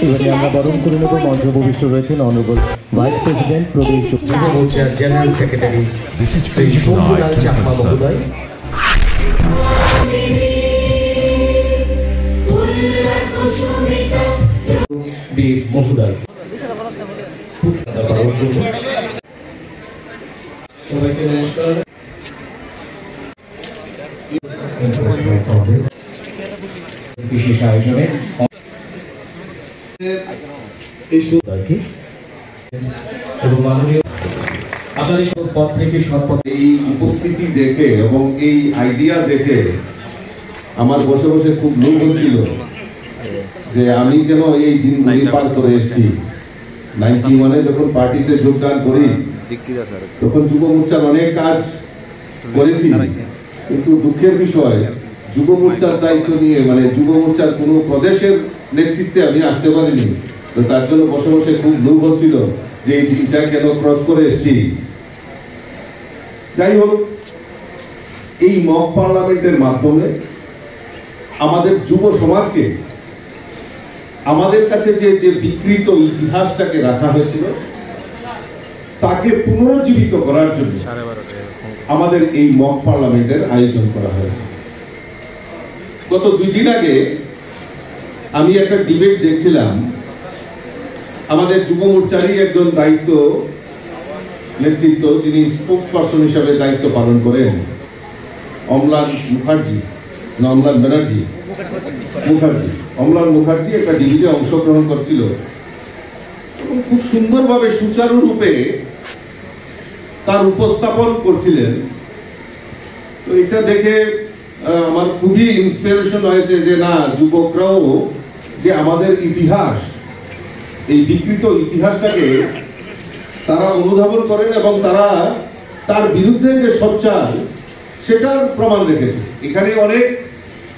এবারে আমরা বরণ করে নেব মঞ্চ উপবিষ্ট রয়েছেন অনারেবল ভাইস প্রেসিডেন্ট প্রবীর মোর্চার জেনারেল সেক্রেটারি শ্রী শম্ভুলাল চাকমা মহোদয়, দেব মহোদয়, সবাইকে নমস্কার। বিশেষ আয়োজনে এবং মাননীয় আপনাদের পদ থেকে সৎপথ এই উপস্থিতি দেখে এবং এই আইডিয়া দেখে আমার বসে বসে খুব লোভ হচ্ছিল যে আমি কেন এই দিনগুলি পার করে এসেছি। 91-এ যখন পার্টিতে যোগদান করি তখন যুব মোর্চার অনেক কাজ করেছি, কিন্তু দুঃখের বিষয় যুব মোর্চার দায়িত্ব নিয়ে মানে যুব মোর্চার কোনো প্রদেশের নেতৃত্বে আমি আসতে পারিনি। তো তার জন্য বসে বসে খুব লোভ হচ্ছিল যে এই দিনটা কেন ক্রস করে এসেছি। যাই হোক, এই মক পার্লামেন্টের মাধ্যমে আমাদের যুব সমাজকে আমাদের কাছে যে বিকৃত ইতিহাসটাকে রাখা হয়েছিল তাকে পুনরুজ্জীবিত করার জন্য আমাদের এই মক পার্লামেন্টের আয়োজন করা হয়েছে। গত 2 দিন আগে আমি একটা ডিবেট দেখছিলাম। আমাদের যুব মোর্চারই একজন দায়িত্ব নেতৃত্ব, যিনি স্পোক্স পার্সন হিসাবে দায়িত্ব পালন করেন, অম্লান মুখার্জি একটা ডিবেটে অংশগ্রহণ করছিল এবং খুব সুন্দরভাবে সুচারুরূপে তার উপস্থাপন করছিলেন। তো এটা দেখে আমার খুবই ইন্সপিরেশন হয়েছে যে না, যুবকরাও যে আমাদের ইতিহাস, এই বিকৃত ইতিহাসটাকে তারা অনুধাবন করেন এবং তারা তার বিরুদ্ধে যে সোচ্চার সেটার প্রমাণ রেখেছে। এখানে অনেক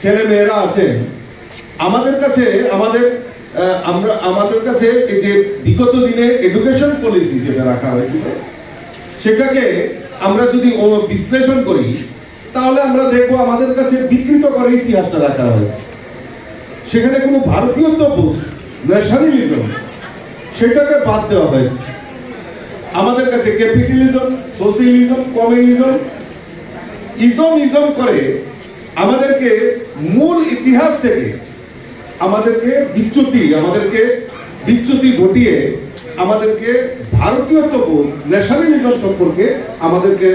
ছেলে মেয়েরা আছেন আমাদের কাছে, আমাদের কাছে এই যে বিগত দিনে এডুকেশন পলিসি যেটা রাখা হয়েছিল সেটাকে আমরা যদি বিশ্লেষণ করি তাহলে আমরা দেখবো আমাদের কাছে বিকৃত করে ইতিহাসটা রাখা হয়েছে। সেখানে কোনো ভারতীয়ত্ববোধ, ন্যাশনালিজম সেটাকে বাদ দেওয়া হয়েছে। আমাদের কাছে ক্যাপিটালিজম, সোশিয়ালিজম, কমিউনিজম, ইজম করে আমাদেরকে মূল ইতিহাস থেকে আমাদেরকে বিচ্যুতি ঘটিয়ে আমাদেরকে ভারতীয়ত্ববোধ, ন্যাশনালিজম সম্পর্কে আমাদেরকে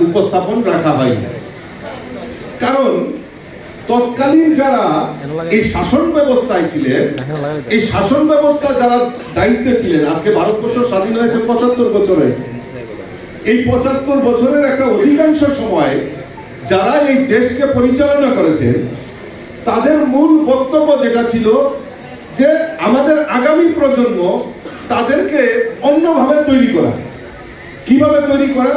উপস্থাপন রাখা হয়নি। কারণ তৎকালীন যারা এই শাসন ব্যবস্থায় ছিলেন, এই শাসন ব্যবস্থা যারা দায়িত্বে ছিলেন, আজকে ভারতবর্ষ স্বাধীন হয়েছে 75 বছর হয়েছে। এই 75 বছরের একটা অধিকাংশ সময় যারা এই দেশকে পরিচালনা করেছেন তাদের মূল বক্তব্য যেটা ছিল যে আমাদের আগামী প্রজন্ম তাদেরকে অন্যভাবে তৈরি করা। কিভাবে তৈরি করা?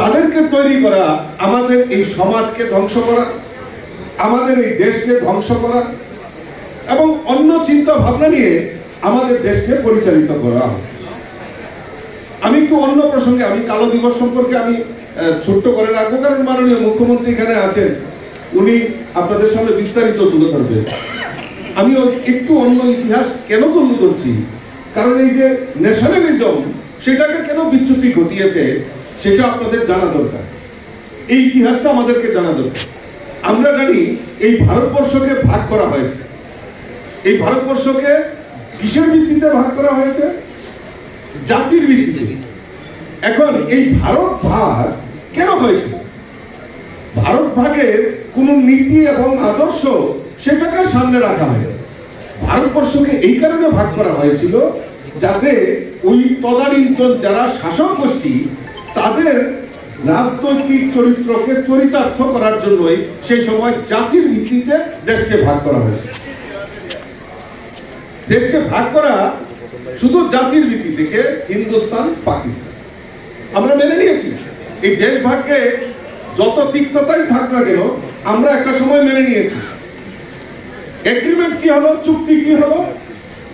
তাদেরকে তৈরি করা আমাদের এই সমাজকে ধ্বংস করা, আমাদের এই দেশকে ধ্বংস করা এবং অন্য চিন্তা ভাবনা নিয়ে আমাদের দেশকে পরিচালিত করা। আমি একটু অন্য প্রসঙ্গে, আমি কালো দিবস সম্পর্কে আমি ছোট্ট করে রাখবো, কারণ মাননীয় মুখ্যমন্ত্রী এখানে আছেন, উনি আপনাদের সামনে বিস্তারিত তুলে ধরবেন। আমি একটু অন্য ইতিহাস কেন তুলে ধরছি, কারণ এই যে ন্যাশনালিজম সেটাকে কেন বিচ্যুতি ঘটিয়েছে সেটা আপনাদের জানা দরকার। এই ইতিহাসটা আমাদেরকে জানা দরকার। আমরা জানি এই ভারতবর্ষকে ভাগ করা হয়েছে। এই ভারতবর্ষকে কিসের ভিত্তিতে ভাগ করা হয়েছে? জাতির ভিত্তিতে। এখন এই ভারত ভাগ কেন হয়েছে? ভারত ভাগের কোন নীতি এবং আদর্শ সেটাকে সামনে রাখা হয়েছে। ভারতবর্ষকে এই কারণে ভাগ করা হয়েছিল যাতে ওই তদানীন্তন যারা শাসক গোষ্ঠী তাদের রাজনৈতিক চরিত্রকে চরিতার্থ করার জন্যই সেই সময় জাতির ভিত্তিতে দেশকে ভাগ করা হয়েছে। দেশকে ভাগ করা শুধু জাতির ভিত্তি থেকে হিন্দুস্তান, পাকিস্তান আমরা মেনে নিয়েছি। এই দেশ ভাগকে যত তিক্ততাই থাক না কেন আমরা একটা সময় মেনে নিয়েছি। এগ্রিমেন্ট কি হলো, চুক্তি কি হলো,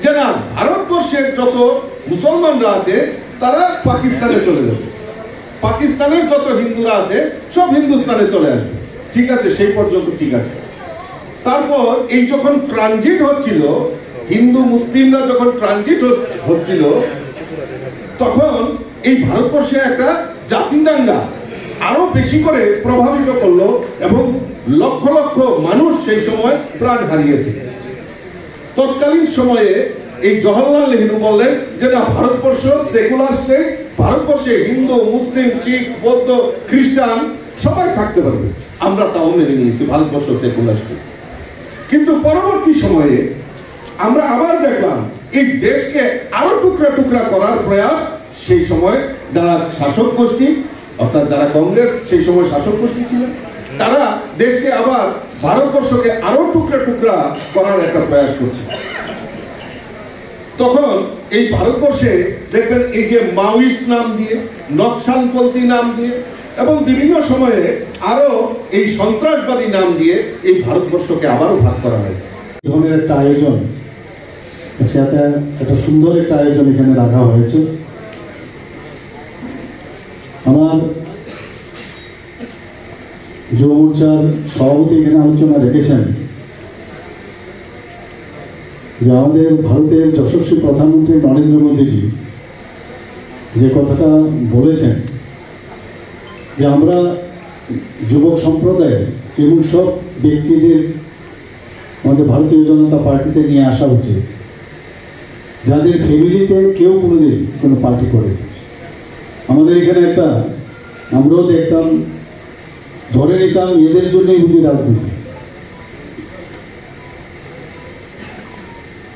যে না ভারতবর্ষের যত মুসলমানরা আছে তারা পাকিস্তানে চলে যাবে, পাকিস্তানের যত হিন্দুরা আছে সব হিন্দুস্তানে চলে আসবে। ঠিক আছে, সেই পর্যন্ত ঠিক আছে। তারপর এই যখন ট্রানজিট হচ্ছিল হিন্দু মুসলিমরা যখন ট্রানজিট হচ্ছিল, তখন এই ভারতবর্ষে একটা জাতি দাঙ্গা আরো বেশি করে প্রভাবিত করলো এবং লক্ষ লক্ষ মানুষ সেই সময় প্রাণ হারিয়েছে। তৎকালীন সময়ে এই জওহরলাল নেহরু বললেন যে না, ভারতবর্ষ সেকুলার স্টেট, ভারতবর্ষে হিন্দু মুসলিম শিখ বৌদ্ধ খ্রিস্টান সবাই থাকতে পারবে। আমরা তাও মেনে নিয়েছি ভারতবর্ষ সেকুলার স্টেট। কিন্তু পরবর্তী সময়ে আমরা আবার দেখলাম এই দেশকে আরো টুকরা টুকরা করার প্রয়াস। সেই সময় যারা শাসক গোষ্ঠী, অর্থাৎ যারা কংগ্রেস সেই সময় শাসক গোষ্ঠী ছিলেন, তারা দেশকে আবার ভারতবর্ষকে আরো টুকরা টুকরা করার একটা প্রয়াস করছে। তখন এই ভারতবর্ষে দেখবেন এই যে মাওয়িস্ট নাম দিয়ে, নকশালপন্থী নাম দিয়ে এবং বিভিন্ন সময়ে আরো এই সন্ত্রাসবাদী নাম দিয়ে এই ভারতবর্ষকে আবারও ভাগ করা হয়েছে। ধরনের একটা আয়োজন, আচ্ছা, একটা সুন্দর একটা আয়োজন এখানে রাখা হয়েছে। আমার যুব মোর্চার সভাপতি এখানে আলোচনা রেখেছেন যে আমাদের ভারতের যশস্বী প্রধানমন্ত্রী নরেন্দ্র মোদীজি যে কথাটা বলেছেন যে আমরা যুবক সম্প্রদায় এবং সব ব্যক্তিদের আমাদের ভারতীয় জনতা পার্টিতে নিয়ে আসা উচিত, যাদের ফ্যামিলিতে কেউ কোনোদিন কোনো পার্টি করে। আমাদের এখানে একটা আমরাও দেখতাম, ধরে নিতাম এদের জন্যই বুঝি রাজনীতি,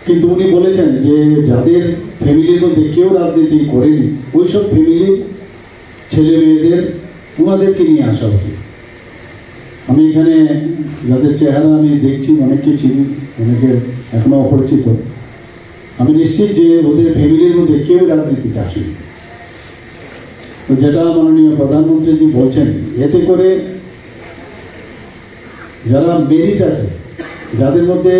কিন্তু উনি বলেছেন যে যাদের ফ্যামিলির মধ্যে কেউ রাজনীতি করেনি ওইসব ফ্যামিলির ছেলে মেয়েদের ওনাদেরকে নিয়ে আসা উচিত। আমি এখানে যাদের চেহারা আমি দেখছি অনেককে চিনি, অনেকের এখনো অপরিচিত, আমি নিশ্চিত যে ওদের ফ্যামিলির মধ্যে কেউ রাজনীতিতে আসেনি। তো যেটা মাননীয় প্রধানমন্ত্রীজি বলছেন, এতে করে যারা মেরিট আছে, যাদের মধ্যে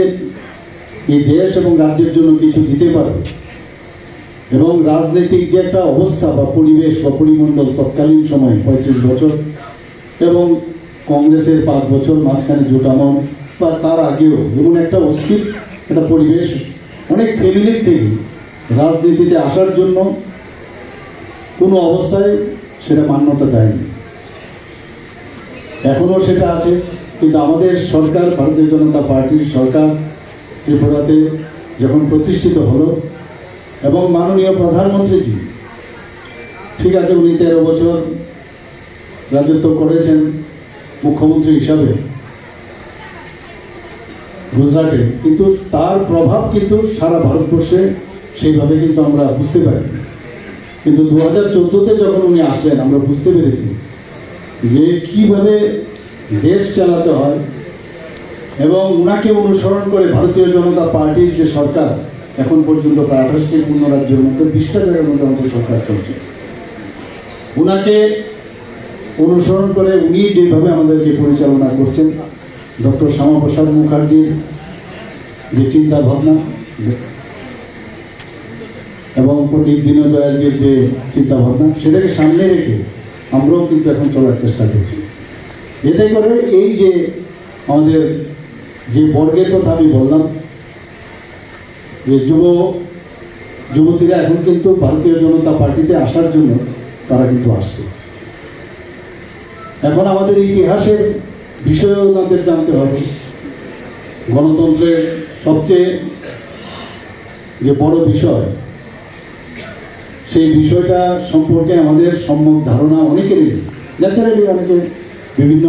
এই দেশ এবং রাজ্যের জন্য কিছু দিতে পারবে এবং রাজনৈতিক যে একটা অবস্থা বা পরিবেশ বা পরিমণ্ডল তৎকালীন সময়ে 35 বছর এবং কংগ্রেসের 5 বছর মাঝখানে জোটানো বা তার আগেও এমন একটা অস্থির একটা পরিবেশ অনেক ফ্যামিলির থেকে রাজনীতিতে আসার জন্য কোনো অবস্থায় সেটা মান্যতা দেয়নি। এখনও সেটা আছে, কিন্তু আমাদের সরকার, ভারতীয় জনতা পার্টির সরকার ত্রিপুরাতে যখন প্রতিষ্ঠিত হলো এবং মাননীয় প্রধানমন্ত্রীজি, ঠিক আছে উনি 13 বছর রাজত্ব করেছেন মুখ্যমন্ত্রী হিসাবে গুজরাটে, কিন্তু তার প্রভাব কিন্তু সারা ভারতবর্ষে সেইভাবে কিন্তু আমরা বুঝতে পারি। কিন্তু 2014-তে যখন উনি আসলেন আমরা বুঝতে পেরেছি যে কীভাবে দেশ চালাতে হয় এবং উনাকে অনুসরণ করে ভারতীয় জনতা পার্টির যে সরকার এখন পর্যন্ত প্রায় 28টি পূর্ণ রাজ্যের মধ্যে 20টা জায়গার মধ্যে আমাদের সরকার চলছে, উনাকে অনুসরণ করে উনি যেভাবে আমাদেরকে পরিচালনা করছেন, ডক্টর শ্যামাপ্রসাদ মুখার্জির যে চিন্তা ভাবনা এবং পণ্ডিত দীনদয়ালজির যে চিন্তা ভাবনা, সেটাকে সামনে রেখে আমরাও কিন্তু এখন চলার চেষ্টা করছি। এতে করে এই যে আমাদের যে বর্গের কথা আমি বললাম যে যুবতীরা এখন কিন্তু ভারতীয় জনতা পার্টিতে আসার জন্য তারা কিন্তু আসছে। এখন আমাদের ইতিহাসের বিষয় ওনাদের জানতে হবে। গণতন্ত্রের সবচেয়ে যে বড় বিষয়, সেই বিষয়টা সম্পর্কে আমাদের সম্যক ধারণা অনেকেরই, ন্যাচারালি অনেকে বিভিন্ন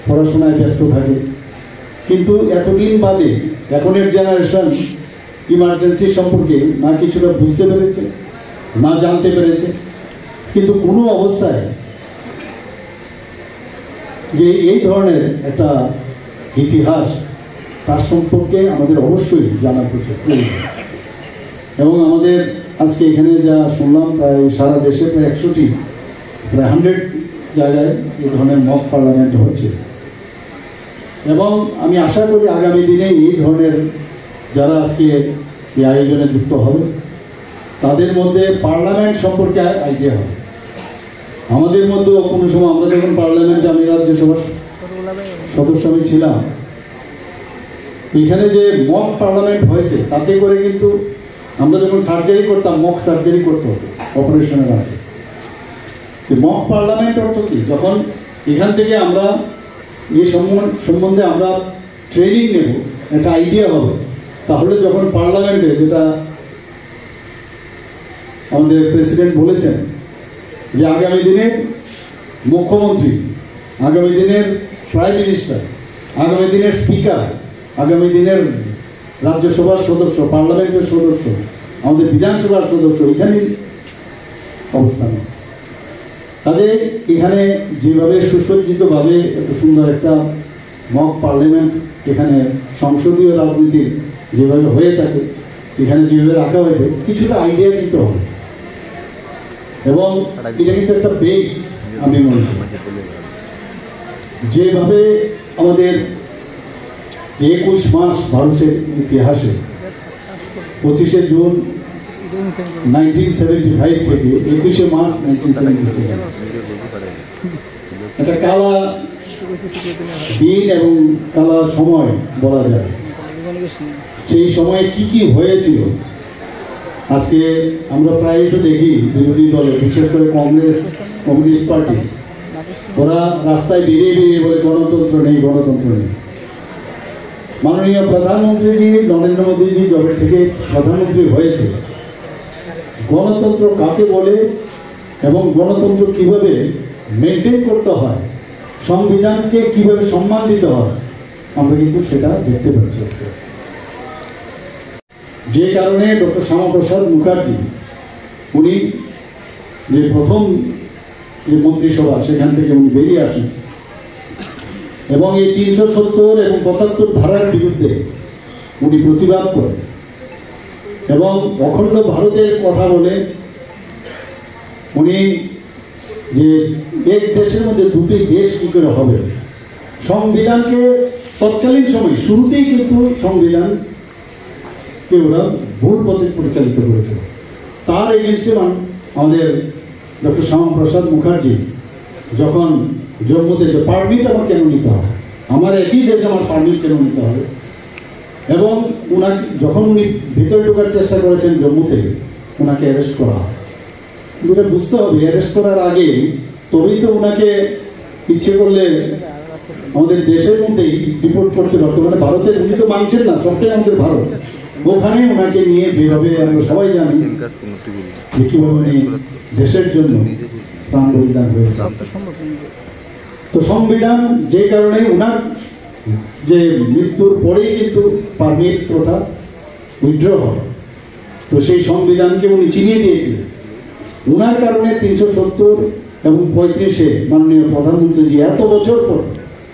পড়াশোনায় ব্যস্ত থাকে, কিন্তু এতদিন বাদে এখনের জেনারেশন ইমার্জেন্সি সম্পর্কে না কিছুটা বুঝতে পেরেছে না জানতে পেরেছে। কিন্তু কোনো অবস্থায় যে এই ধরনের একটা ইতিহাস, তার সম্পর্কে আমাদের অবশ্যই জানা প্রয়োজন। এবং আমাদের আজকে এখানে যা শুনলাম, প্রায় সারা দেশে প্রায় 100টি, প্রায় 100 জায়গায় এই ধরনের মক পার্লামেন্ট হচ্ছে। এবং আমি আশা করি আগামী দিনে এই ধরনের যারা আজকে এই আয়োজনে যুক্ত হবে তাদের মধ্যে পার্লামেন্ট সম্পর্কে আইডিয়া হবে। আমাদের মধ্যেও কোনো সময় আমরা যখন পার্লামেন্টে, আমি রাজ্যসভার সদস্য আমি ছিলাম, এখানে যে মক পার্লামেন্ট হয়েছে তাতে করে কিন্তু আমরা যখন সার্জারি করতাম মক সার্জারি করতে হতো অপারেশনের আগে। মক পার্লামেন্ট অর্থ কি, যখন এখান থেকে আমরা এই সম্বন্ধে আমরা ট্রেনিং নেব, একটা আইডিয়া হবে, তাহলে যখন পার্লামেন্টে, যেটা আমাদের প্রেসিডেন্ট বলেছেন যে আগামী দিনের মুখ্যমন্ত্রী, আগামী দিনের প্রাইম মিনিস্টার, আগামী দিনের স্পিকার, আগামী দিনের রাজ্যসভার সদস্য, পার্লামেন্টের সদস্য, আমাদের বিধানসভার সদস্য এখানেই অবস্থান। কাজে এখানে যেভাবে সুসজ্জিতভাবে এত সুন্দর একটা মক পার্লামেন্ট, এখানে সংসদীয় রাজনীতি যেভাবে হয়ে থাকে, এখানে যেভাবে রাখা হয়েছে, কিছুটা আইডিয়া কিন্তু হবে এবং এটা কিন্তু একটা বেস। আমি মনে করি যেভাবে আমাদের 21 মাস ভারতের ইতিহাসে 25শে জুন 1975 থেকে 21শে মার্চ 1977 একটা কালা দিন এবং কালা সময় বলা যায়। সেই সময়ে কি কি হয়েছিল আজকে আমরা প্রায়শ দেখি বিরোধী দলে, বিশেষ করে কংগ্রেস, কমিউনিস্ট পার্টি, ওরা রাস্তায় বেরিয়ে বেরিয়ে বলে গণতন্ত্র নেই, গণতন্ত্র নেই। মাননীয় প্রধানমন্ত্রীজি নরেন্দ্র মোদীজি যবে থেকে প্রধানমন্ত্রী হয়েছে, গণতন্ত্র কাকে বলে এবং গণতন্ত্র কিভাবে মেনটেন করতে হয়, সংবিধানকে কিভাবে সম্মান দিতে হয়, আমরা কিন্তু সেটা দেখতে পাচ্ছি। যে কারণে ডক্টর শ্যামাপ্রসাদ মুখার্জি, উনি যে প্রথম যে মন্ত্রিসভা, সেখান থেকে উনি বেরিয়ে আসেন এবং এই 370 এবং 75 ধারার বিরুদ্ধে উনি প্রতিবাদ করেন এবং অখণ্ড ভারতের কথা বলে উনি যে এক দেশের মধ্যে দুটি দেশ কী করে হবে, সংবিধানকে তৎকালীন সময় শুরুতেই কিন্তু সংবিধানকে ওরা ভুল পথে পরিচালিত করেছিল। তার এগেনস্টে আমাদের ডক্টর শ্যামাপ্রসাদ মুখার্জি যখন জম্মুতে, যে পারমিট আমার কেন নিতে হবে, আমার একই দেশে আমার পারমিট কেন নিতে হবে, এবং ওনাকে যখন উনি ভেতরে ঢোকার চেষ্টা করেছেন জম্মুতে, ওনাকে অ্যারেস্ট করা হয়। এটা বুঝতে হবে, অ্যারেস্ট করার আগে তবেই তো ওনাকে ইচ্ছে করলে আমাদের দেশের মধ্যেই ডিপোর্ট করতে পারতো, মানে ভারতের, উনি তো মানছেন না, সবটাই আমাদের ভারত, ওখানে ওনাকে নিয়ে যেভাবে আমরা সবাই জানি যে কীভাবে উনি দেশের জন্য প্রাণ বলিদান হয়েছে। তো সংবিধান যে কারণে ওনার যে মৃত্যুর পরেই কিন্তু পারমিট প্রথা উইথড্র হয়, তো সেই সংবিধানকে উনি চিনিয়ে দিয়েছিলেন। ওনার কারণে 370 এবং 35-এ মাননীয় প্রধানমন্ত্রীজি এত বছর পর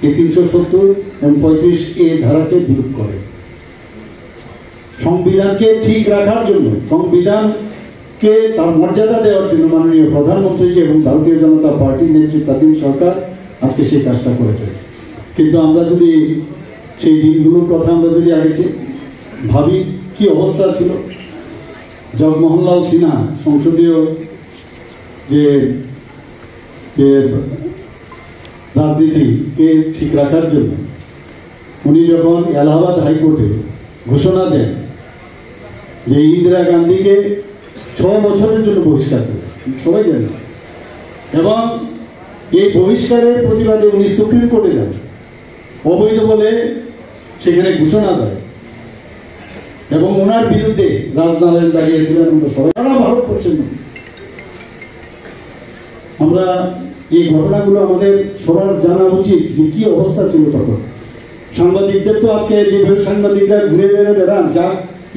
এই 370 এবং 35A ধারাকে বিলুপ্ত করে। সংবিধানকে ঠিক রাখার জন্য, সংবিধানকে তার মর্যাদা দেওয়ার জন্য মাননীয় প্রধানমন্ত্রীজি এবং ভারতীয় জনতা পার্টির নেতৃত্বাধীন সরকার আজকে সেই কাজটা করেছে। কিন্তু আমরা যদি সেই দিনগুলোর কথা আমরা যদি আগে ভাবি, কি অবস্থা ছিল, জগমোহনলাল সিনহা সংসদীয় যে রাজনীতিকে ঠিক রাখার জন্য উনি যখন এলাহাবাদ হাইকোর্টে ঘোষণা দেন যে ইন্দিরা গান্ধীকে 6 বছরের জন্য বহিষ্কার করে, সবাই জানে, এবং এই বহিষ্কারের প্রতিবাদে উনি সুপ্রিম কোর্টে যান, অবৈধ বলে সেখানে ঘোষণা দেয় এবং ওনার বিরুদ্ধে রাজনারায়ণ দাঁড়িয়েছিলেন। সারা ভারতবর্ষের মধ্যে আমরা এই ঘটনাগুলো আমাদের সবার জানা উচিত যে কি অবস্থা ছিল তখন। সাংবাদিকদের তো আজকে যেভাবে সাংবাদিকরা ঘুরে বেড়ে বেড়ান, যা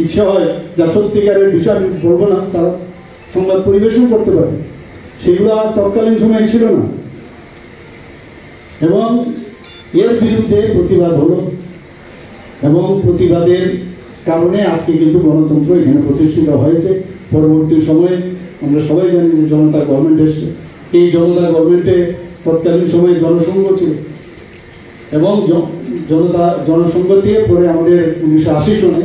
ইচ্ছে হয়, যা সত্যিকারের বিষয় আমি বলবো না, তারা সংবাদ পরিবেশন করতে পারে, সেগুলো তৎকালীন সময় ছিল না। এবং এর বিরুদ্ধে প্রতিবাদ হলো এবং প্রতিবাদের কারণে আজকে কিন্তু গণতন্ত্র এখানে প্রতিষ্ঠিত হয়েছে। পরবর্তী সময়ে আমরা সবাই জানি যে জনতা গভর্নমেন্ট এসছে। এই জনতা গভর্নমেন্টে তৎকালীন সময়ে জনসংঘ ছিল এবং জনসংঘ দিয়ে পরে আমাদের 1980 সনে